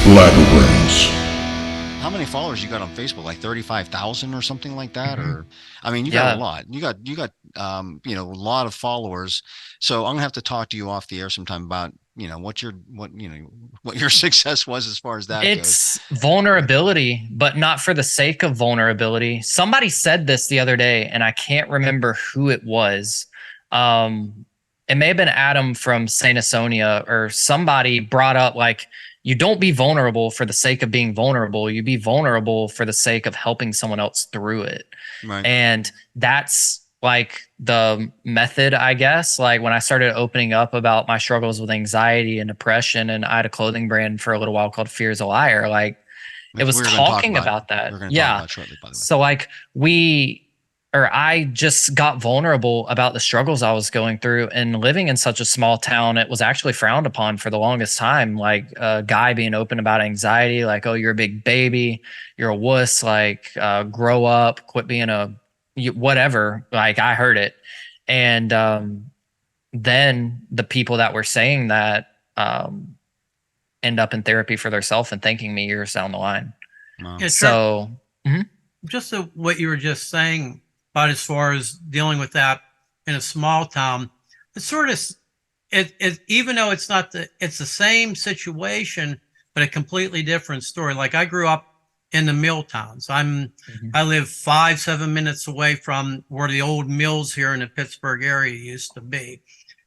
Blabberbrains. How many followers you got on Facebook? Like 35,000 or something like that? Hmm. Or, I mean, you got a Yeah. lot. You got, a lot of followers. So I'm gonna have to talk to you off the air sometime about, what your success was as far as that goes. It's vulnerability, but not for the sake of vulnerability. Somebody said this the other day, and I can't remember who it was. It may have been Adam from Saint Asonia, or somebody brought up like, you don't be vulnerable for the sake of being vulnerable. You be vulnerable for the sake of helping someone else through it. Right. And that's like the method, I guess. Like when I started opening up about my struggles with anxiety and depression, and I had a clothing brand for a little while called Fear is a Liar, like it Which was we're going to talk talking about. about that. We're going to talk Yeah. about shortly, by the way. So like I just got vulnerable about the struggles I was going through, and living in such a small town, it was actually frowned upon for the longest time. Like a guy being open about anxiety, like, oh, you're a big baby, you're a wuss, like grow up, quit being whatever. Like I heard it. And then the people that were saying that end up in therapy for themselves and thanking me years down the line. Wow. Yeah, Trevor, So mhm. just what you were just saying about as far as dealing with that in a small town, it's sort of even though it's not it's the same situation, but a completely different story. Like I grew up in the mill towns. I live 5-7 minutes away from where the old mills here in the Pittsburgh area used to be.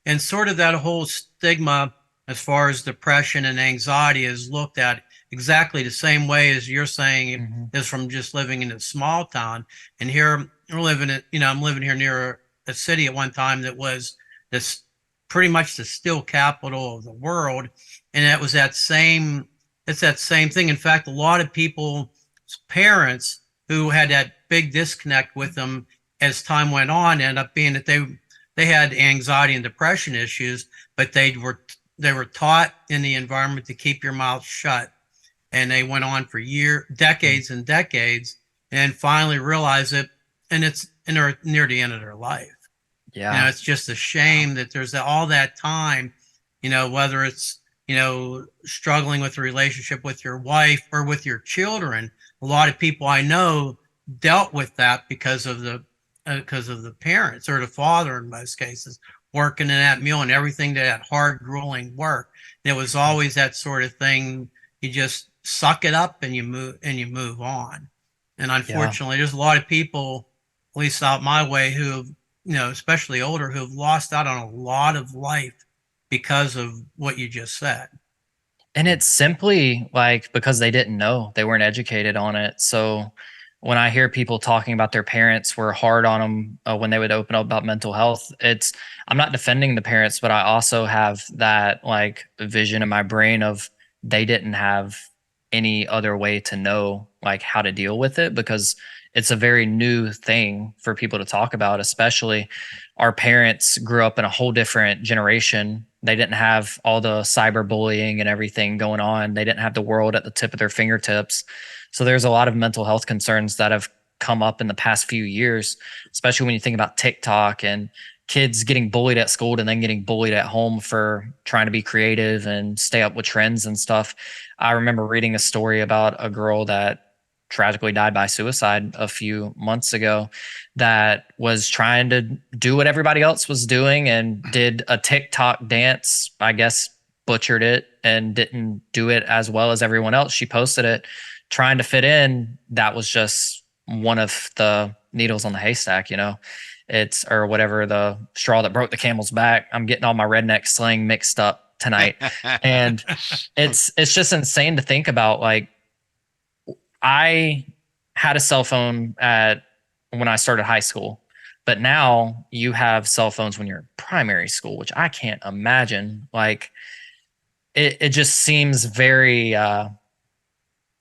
And sort of that whole stigma as far as depression and anxiety is looked at exactly the same way as you're saying is from just living in a small town. And here we're living I'm living here near a city at one time that was this pretty much the steel capital of the world. And that was it's that same thing. In fact, a lot of people's parents who had that big disconnect with them as time went on ended up being that they had anxiety and depression issues, but they were taught in the environment to keep your mouth shut. And they went on for decades and decades, and finally realized it. And they're near the end of their life. Yeah. It's just a shame that there's all that time, whether it's, struggling with a relationship with your wife or with your children. A lot of people I know dealt with that because of the parents or the father in most cases working in that mill and everything, that hard grueling work. And it was always that sort of thing. You just suck it up and you move on. And unfortunately, there's a lot of people, at least out my way, who have, especially older, who have lost out on a lot of life because of what you just said. And it's simply like because they didn't know, they weren't educated on it. So when I hear people talking about their parents were hard on them when they would open up about mental health, I'm not defending the parents, but I also have that like vision in my brain of they didn't have any other way to know like how to deal with it, because it's a very new thing for people to talk about. Especially our parents grew up in a whole different generation. They didn't have all the cyberbullying and everything going on. They didn't have the world at the tip of their fingertips. So there's a lot of mental health concerns that have come up in the past few years, especially when you think about TikTok and kids getting bullied at school and then getting bullied at home for trying to be creative and stay up with trends and stuff. I remember reading a story about a girl that tragically died by suicide a few months ago that was trying to do what everybody else was doing and did a TikTok dance, I guess butchered it and didn't do it as well as everyone else. She posted it trying to fit in. That was just one of the needles on the haystack, or whatever, the straw that broke the camel's back. I'm getting all my redneck slang mixed up tonight. And it's just insane to think about. Like, I had a cell phone when I started high school, but now you have cell phones when you're in primary school, which I can't imagine. Like it just seems very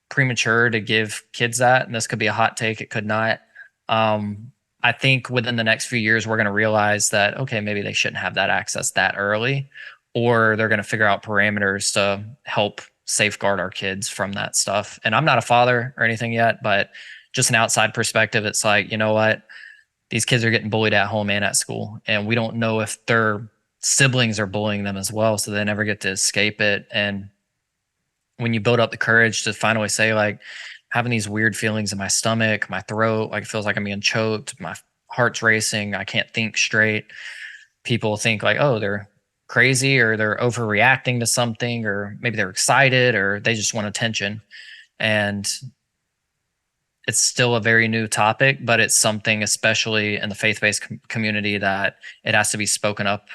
premature to give kids that. And this could be a hot take. It could not. I think within the next few years, we're going to realize that, okay, maybe they shouldn't have that access that early, or they're going to figure out parameters to help safeguard our kids from that stuff. And I'm not a father or anything yet, but just an outside perspective, it's like, you know what? These kids are getting bullied at home and at school, and we don't know if their siblings are bullying them as well. So they never get to escape it. And when you build up the courage to finally say, like, having these weird feelings in my stomach, my throat, like it feels like I'm being choked, my heart's racing, I can't think straight. People think like, oh, they're crazy, or they're overreacting to something, or maybe they're excited, or they just want attention. And it's still a very new topic, but it's something, especially in the faith-based community, that it has to be spoken up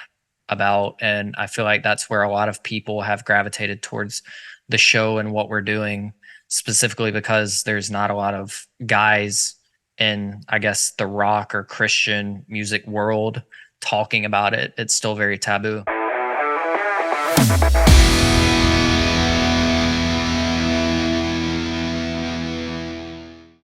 about. And I feel like that's where a lot of people have gravitated towards the show and what we're doing, specifically because there's not a lot of guys in, I guess, the rock or Christian music world talking about it. It's still very taboo.